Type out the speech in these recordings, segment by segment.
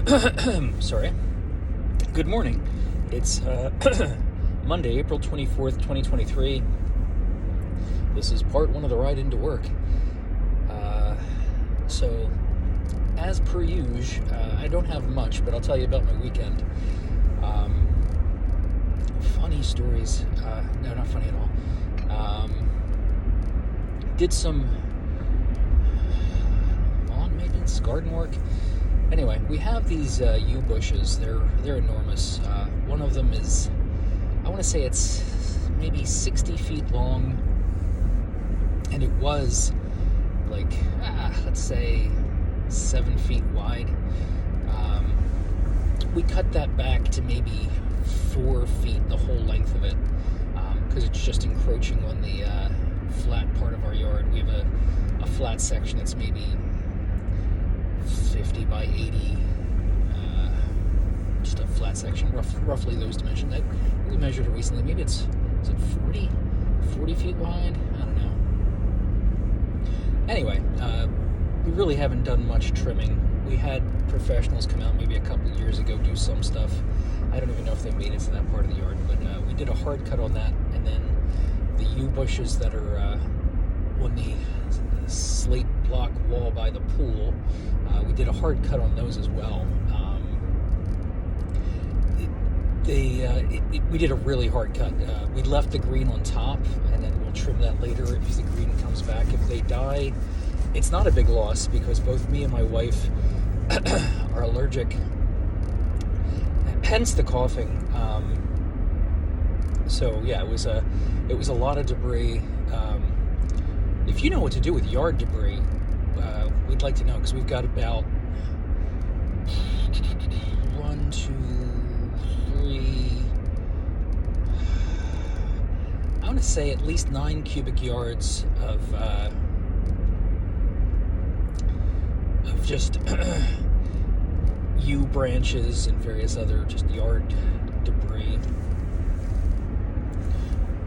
Sorry. Good morning. It's Monday, April 24th, 2023. This is part one of the ride into work. So, as per usual, I don't have much, but I'll tell you about my weekend. Funny stories. No, not funny at all. Did some lawn maintenance, garden work. Anyway, we have these yew bushes. They're enormous. One of them is, I want to say it's maybe 60 feet long, and it was like, let's say 7 feet wide. We cut that back to maybe 4 feet, the whole length of it, because it's just encroaching on the flat part of our yard. We have a flat section that's maybe 50 by 80, just a flat section, roughly those dimensions. We measured it recently. Maybe is it 40 feet wide? I don't know. Anyway, we really haven't done much trimming. We had professionals come out maybe a couple years ago, do some stuff. I don't even know if they made it to that part of the yard, but we did a hard cut on that, and then the yew bushes that are on the slate block wall by the pool, we did a hard cut on those as well. We did a really hard cut. We left the green on top, and then we'll trim that later if the green comes back. If they die, it's not a big loss because both me and my wife are allergic, hence the coughing. So yeah, it was a lot of debris. If you know what to do with yard debris, we'd like to know, because we've got about 1, 2, 3. I want to say at least 9 cubic yards of just yew branches and various other just yard debris.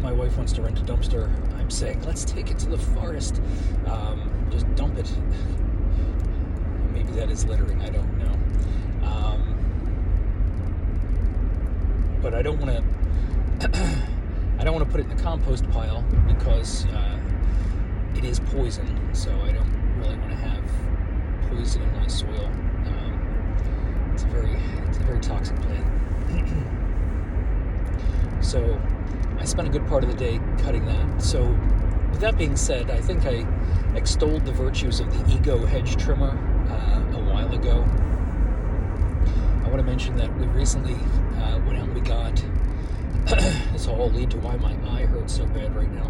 My wife wants to rent a dumpster. I'm saying, let's take it to the forest. Just dump it. Maybe that is littering. I don't know. But I don't want to. I don't want to put it in the compost pile because it is poison. So I don't really want to have poison in my soil. It's a very toxic plant. So I spent a good part of the day cutting that. So with that being said, I think I extolled the virtues of the Ego hedge trimmer a while ago. I want to mention that we recently went out and we got, this will all lead to why my eye hurts so bad right now.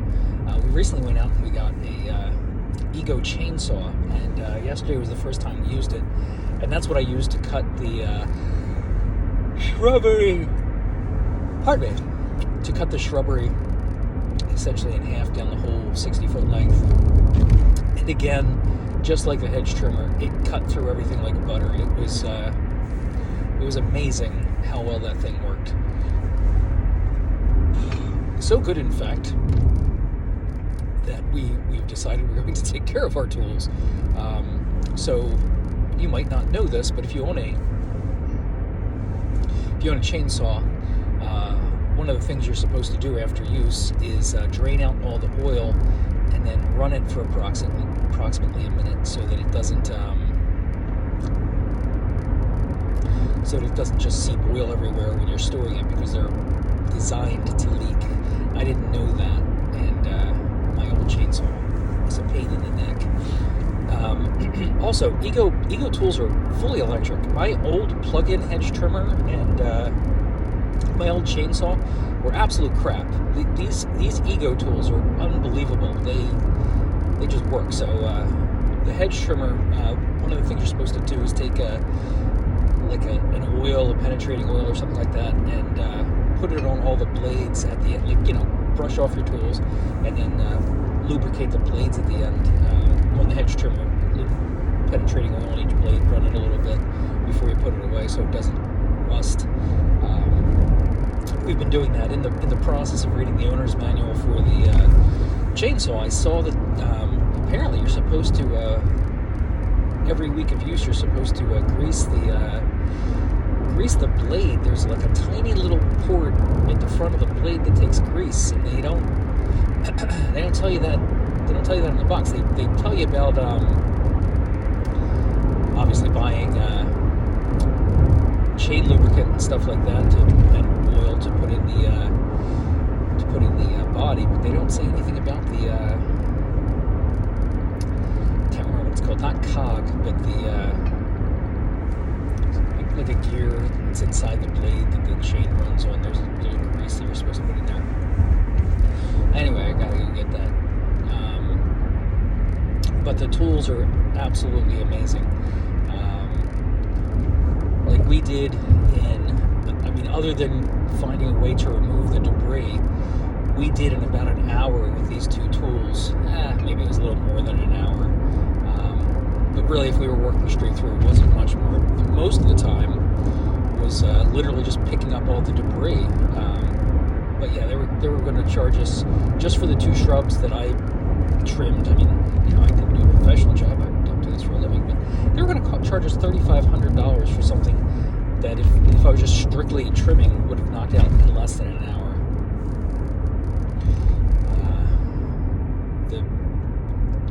We recently went out and we got a Ego chainsaw, and yesterday was the first time we used it, and that's what I used to cut the shrubbery. Pardon me. To cut the shrubbery essentially in half down the whole 60-foot length. And again, just like the hedge trimmer, it cut through everything like butter. It was amazing how well that thing worked. So good, in fact, that we've decided we're going to take care of our tools. So you might not know this, but if you own a chainsaw, one of the things you're supposed to do after use is drain out all the oil and then run it for approximately a minute so that it doesn't just seep oil everywhere when you're storing it, because they're designed to leak. I didn't know that, and my old chainsaw was a pain in the neck. Also, Ego tools are fully electric. My old plug-in hedge trimmer and my old chainsaw were absolute crap. These Ego tools are unbelievable. They just work. So the hedge trimmer, one of the things you're supposed to do is take an oil, a penetrating oil or something like that, and put it on all the blades at the end. Brush off your tools, and then lubricate the blades at the end. On the hedge trimmer, penetrating oil on each blade, run it a little bit before you put it away so it doesn't rust. We've been doing that. In the process of reading the owner's manual for the chainsaw, I saw that apparently you're supposed to every week of use you're supposed to grease the grease the blade, there's like a tiny little port at the front of the blade that takes grease, and they don't tell you that. They don't tell you that in the box. They tell you about obviously buying chain lubricant and stuff like that, and oil to put in the body, but they don't say anything about the can't remember what it's called, not cog, but the like a gear that's inside the blade that the chain runs on. There's grease that you're supposed to put in there. Anyway, I gotta go get that. But the tools are absolutely amazing. Like we did other than finding a way to remove the debris, we did in about an hour with these two tools. Maybe it was a little more than an hour. But really, if we were working straight through, it wasn't much more. Most of the time was literally just picking up all the debris. But yeah, they were going to charge us just for the two shrubs that I trimmed. I mean, I can do a professional job. I don't do this for a living, but they were going to charge us $3,500 for something that if I was just strictly trimming would have knocked out in less than an hour.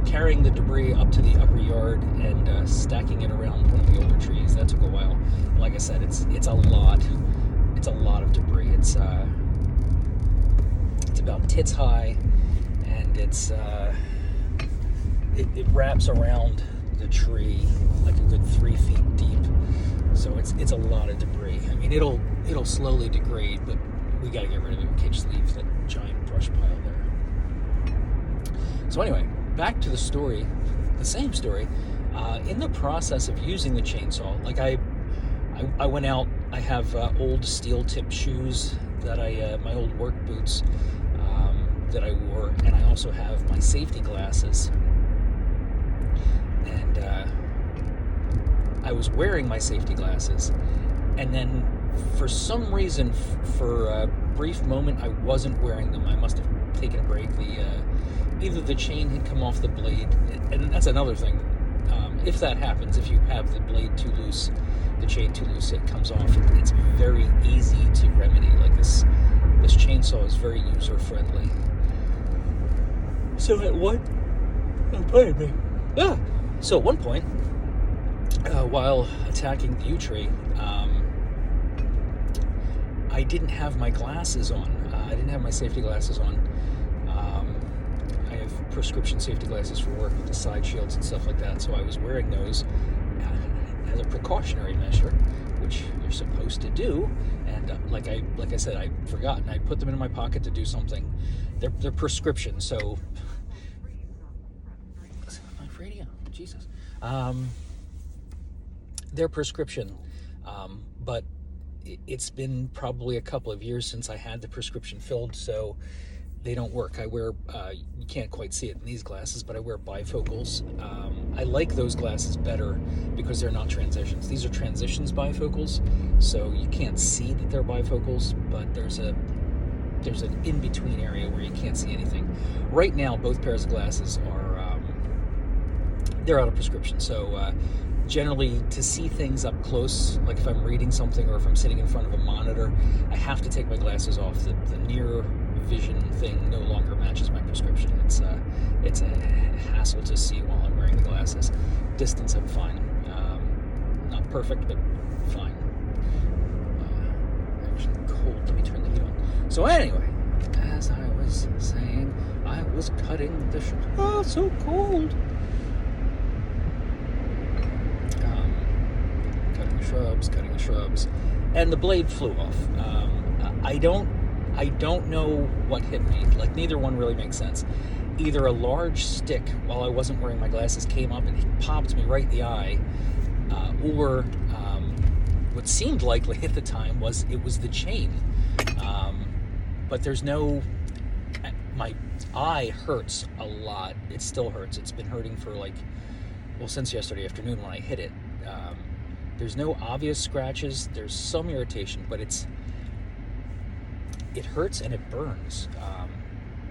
Carrying the debris up to the upper yard and stacking it around one of the older trees, that took a while. Like I said, it's a lot of debris. It's about tits high, and it wraps around the tree like a good 3 feet deep. So it's a lot of debris. I mean, it'll slowly degrade, but we got to get rid of it. We can't just leave that giant brush pile there. So anyway, back to the story, the same story. In the process of using the chainsaw, like I went out. I have old steel tip shoes that my old work boots that I wore, and I also have my safety glasses. And I was wearing my safety glasses, and then for some reason, for a brief moment, I wasn't wearing them. I must have taken a break. Either the chain had come off the blade, and that's another thing. If that happens, if you have the blade too loose, the chain too loose, it comes off. It's very easy to remedy. Like this chainsaw is very user friendly. So at one point, while attacking the yew tree, I didn't have my glasses on. I didn't have my safety glasses on. I have prescription safety glasses for work with the side shields and stuff like that, so I was wearing those as a precautionary measure, which you're supposed to do. And like I said, I forgot, and I put them in my pocket to do something. They're prescription, so my radio, Jesus. They're prescription, but it's been probably a couple of years since I had the prescription filled, so they don't work. I wear, you can't quite see it in these glasses, but I wear bifocals. I like those glasses better because they're not transitions. These are transitions bifocals, so you can't see that they're bifocals, but there's an in-between area where you can't see anything. Right now, both pairs of glasses are, they're out of prescription, so generally, to see things up close, like if I'm reading something or if I'm sitting in front of a monitor, I have to take my glasses off. The near vision thing no longer matches my prescription. It's a hassle to see while I'm wearing the glasses. Distance, I'm fine. Not perfect, but fine. Actually cold. Let me turn the heat on. So anyway, as I was saying, I was cutting the so cold. Cutting the shrubs, and the blade flew off. I don't know what hit me. Like, neither one really makes sense. Either a large stick, while I wasn't wearing my glasses, came up and popped me right in the eye, or what seemed likely at the time was it was the chain. But there's no... My eye hurts a lot. It still hurts. It's been hurting for since yesterday afternoon when I hit it. There's no obvious scratches. There's some irritation, but it hurts and it burns.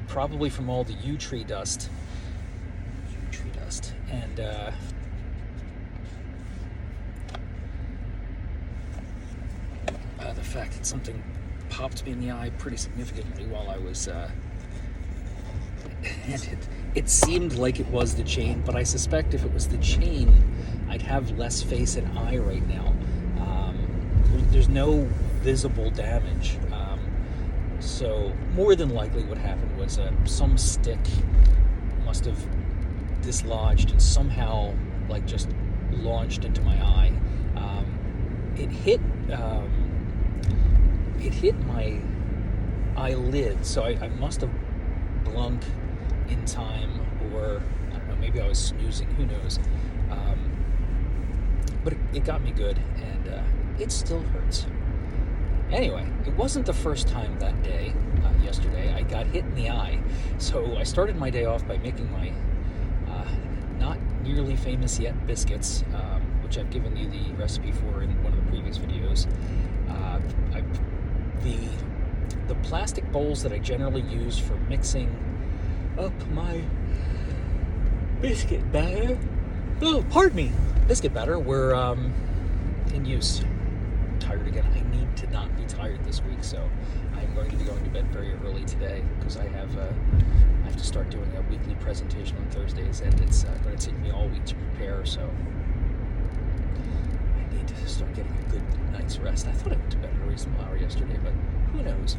Probably from all the yew tree dust. And the fact that something popped me in the eye pretty significantly while I was, and it seemed like it was the chain, but I suspect if it was the chain, I'd have less face and eye right now. There's no visible damage. So more than likely what happened was some stick must have dislodged and somehow like just launched into my eye. It hit my eyelid, so I must have blunk in time, or I don't know, maybe I was snoozing, who knows. But it got me good, and it still hurts. Anyway, it wasn't the first time that day, yesterday, I got hit in the eye. So I started my day off by making my not nearly famous yet biscuits, which I've given you the recipe for in one of the previous videos. The plastic bowls that I generally use for mixing up my biscuit batter, biscuit batter, were in use. I'm tired again. I need to not be tired this week, so I'm going to be going to bed very early today because I have to start doing a weekly presentation on Thursdays, and it's going to take me all week to prepare, so I need to start getting a good night's rest. I thought I went to bed at a reasonable hour yesterday, but who knows?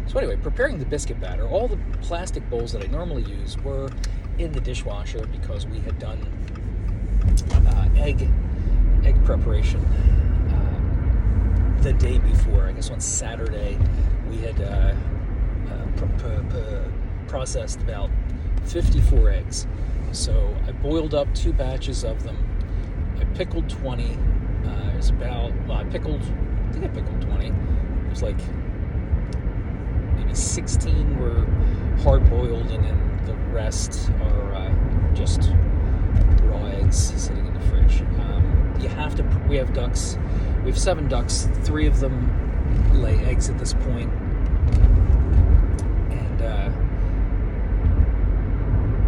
So anyway, preparing the biscuit batter, all the plastic bowls that I normally use were in the dishwasher because we had done egg preparation the day before. I guess on Saturday we had processed about 54 eggs. So I boiled up 2 batches of them. I pickled 20. I think I pickled 20. It was like maybe 16 were hard boiled, and then the rest are just raw eggs sitting in the fridge. We have ducks. We have 7 ducks. 3 of them lay eggs at this point, and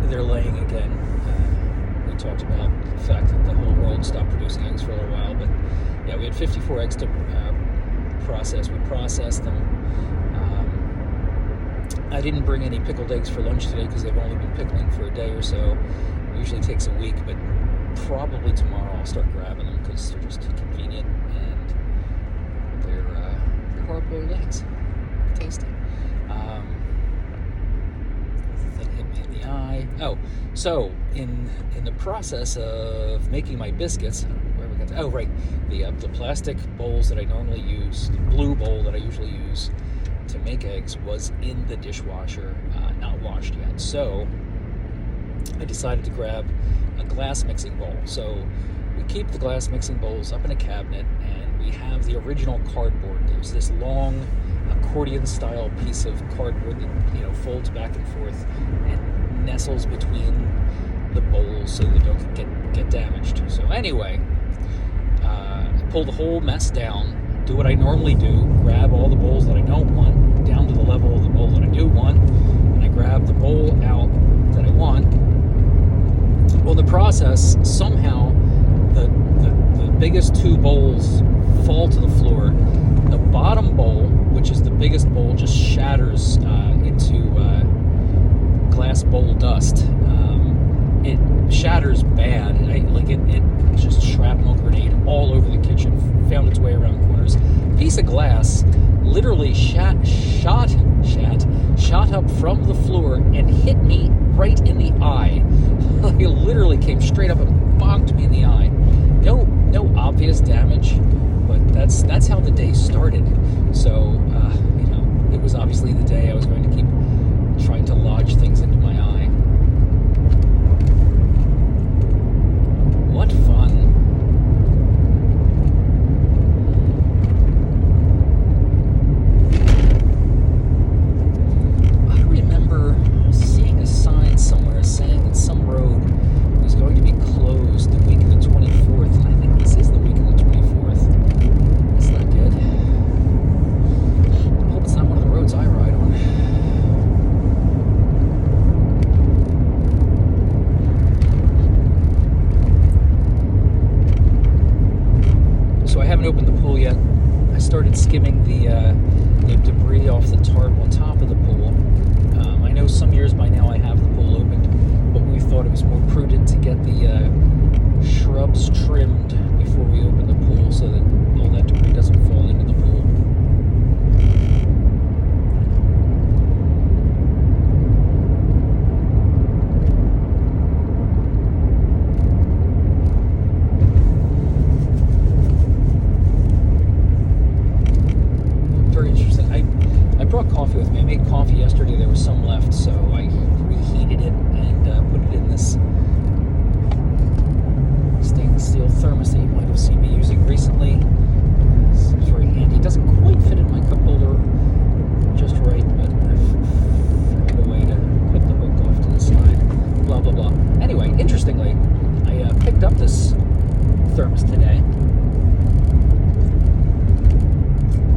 they're laying again. We talked about the fact that the whole world stopped producing eggs for a little while, but yeah, we had 54 eggs to process. We processed them. I didn't bring any pickled eggs for lunch today because they've only been pickling for a day or so. It usually takes a week, but probably tomorrow I'll start grabbing them because they're just convenient, and they're hard-boiled eggs. Tasty. Thing hit me in the eye. Oh, so in the process of making my biscuits, where we got to, oh right, the plastic bowls that I normally use, the blue bowl that I usually use to make eggs, was in the dishwasher, not washed yet. So I decided to grab a glass mixing bowl. So we keep the glass mixing bowls up in a cabinet, and we have the original cardboard. There's this long accordion-style piece of cardboard that folds back and forth and nestles between the bowls so they don't get damaged. So anyway, I pull the whole mess down, do what I normally do, grab all the bowls that I don't want down to the level of the bowl that I do want, and I grab the bowl out that I want. Well, in the process, somehow the biggest 2 bowls fall to the floor. The bottom bowl, which is the biggest bowl, just shatters into glass bowl dust. It shatters bad. It just shrapnel grenade all over the kitchen, found its way around corners. Piece of glass literally shot up from the floor and hit me right in the eye. It literally came straight up and bonked me in the eye. No obvious damage, but that's how the day started. So it was obviously the day I was going to keep trying to lodge things into my eye. What fun. I remember seeing a sign somewhere saying that some road was going to be closed haven't opened the pool yet. I started skimming the debris off the tarp on top of the pool. I know some years by now I have the pool opened, but we thought it was more prudent to get the shrubs trimmed before we open the pool so that all that debris doesn't fall into the pool. Very interesting. I brought coffee with me. I made coffee yesterday. There was some left, so I reheated it and put it in this stainless steel thermos that you might have seen me using recently. It's very handy. It doesn't quite fit in my cup holder just right, but I've found a way to put the hook off to the side. Blah, blah, blah. Anyway, interestingly, I picked up this thermos today.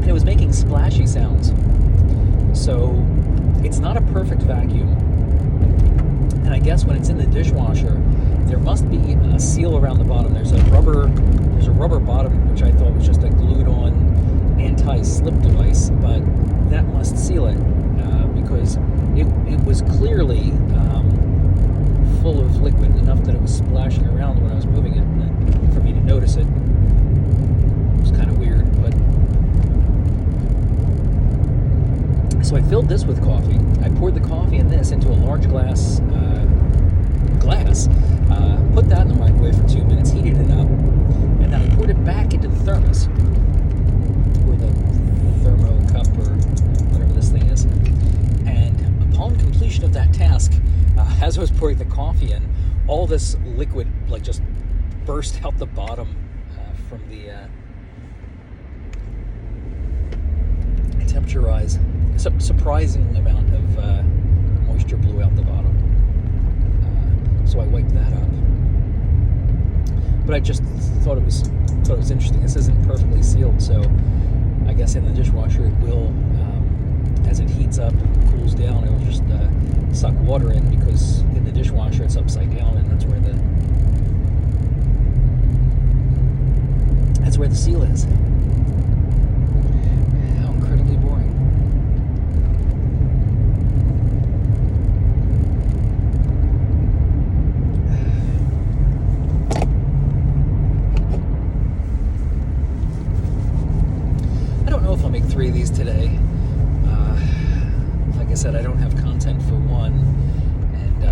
And it was making splashy sounds. So it's not a perfect vacuum. And I guess when it's in the dishwasher, there must be a seal around the bottom. There's a rubber bottom, which I thought was just a glued-on anti-slip device, but that must seal it because it was clearly full of liquid enough that it was splashing around when I was moving it. And for me to notice it, it was kind of weird, but. So I filled this with coffee. I poured the coffee in this into a large glass, put that in the microwave for 2 minutes, heated it up, and then I poured it back into the thermos, or the thermo cup, or whatever this thing is. And upon completion of that task, as I was pouring the coffee in, all this liquid just burst out the bottom from the temperature rise. Surprising amount of moisture blew out the bottom. So I wiped that up. But I just thought it was interesting. This isn't perfectly sealed, so I guess in the dishwasher it will, as it heats up and cools down, it will just suck water in, because in the dishwasher it's upside down, and that's where the seal is. How incredibly boring. If I'll make 3 of these today. Like I said, I don't have content for one, and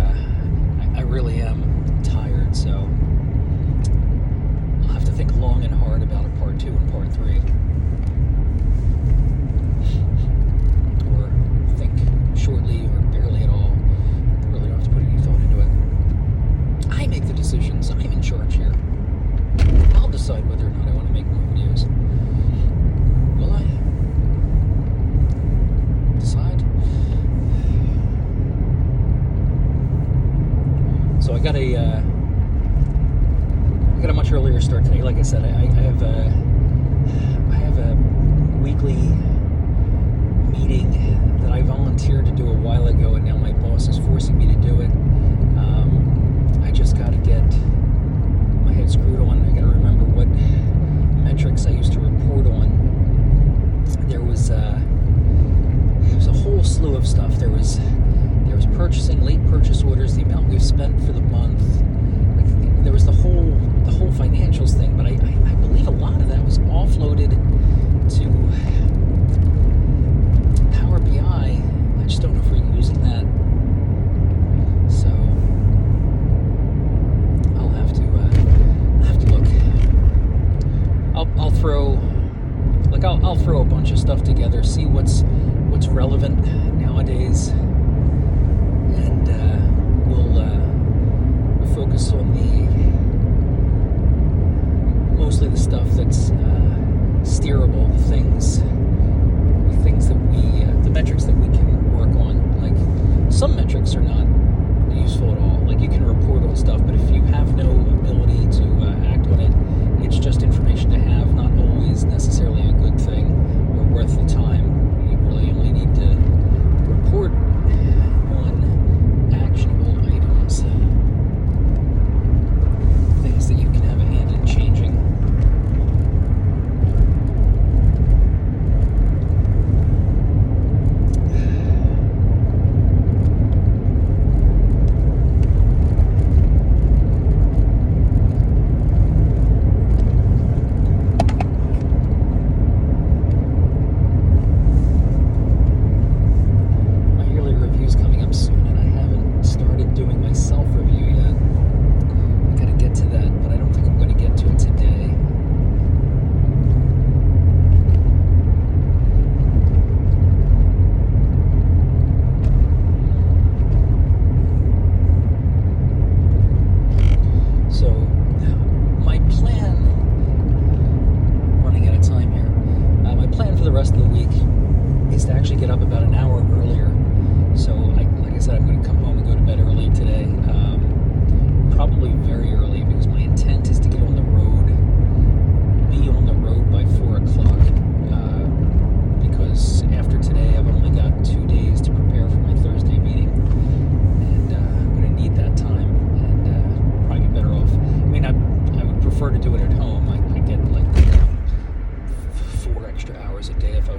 I really am tired, so I'll have to think long and hard about a part 2 and part 3. Or think shortly or barely at all. I really don't have to put any thought into it. I make the decisions. I'm in charge here. I'll decide whether or not I want to make more videos. Will I decide? So I got a much earlier start today. Like I said, I have a weekly meeting that I volunteered to do a while ago, and now my boss is forcing me to do it. I just got to get my head screwed on. I got to remember what metrics I used to report on. There was a whole slew of stuff. There was purchasing, late purchase orders, the amount we've spent for the month. There was the whole financials thing, but I believe a lot of that was offloaded to Power BI. I just don't know if we're using that. So I'll have to look. I'll throw a bunch of stuff together, see what's relevant nowadays, and we'll focus on mostly the stuff that's steerable, the things that the metrics that we can work on. Like, some metrics are not useful at all. Like, you can report on stuff, but if you have no ability to act on it, it's just information to have, not always necessarily a good thing or worth the time. You really only need to report on actionable items.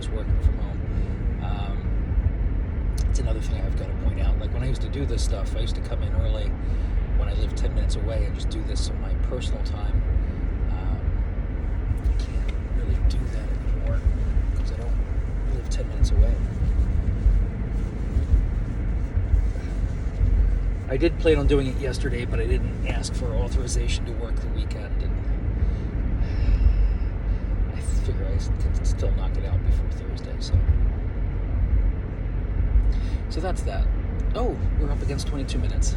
was working from home. It's another thing I've got to point out. Like when I used to do this stuff, I used to come in early when I lived 10 minutes away and just do this on my personal time. I can't really do that anymore because I don't live 10 minutes away. I did plan on doing it yesterday, but I didn't ask for authorization to work the weekend, and I figure I can still knock it out before Thursday, so that's that. Oh, we're up against 22 minutes.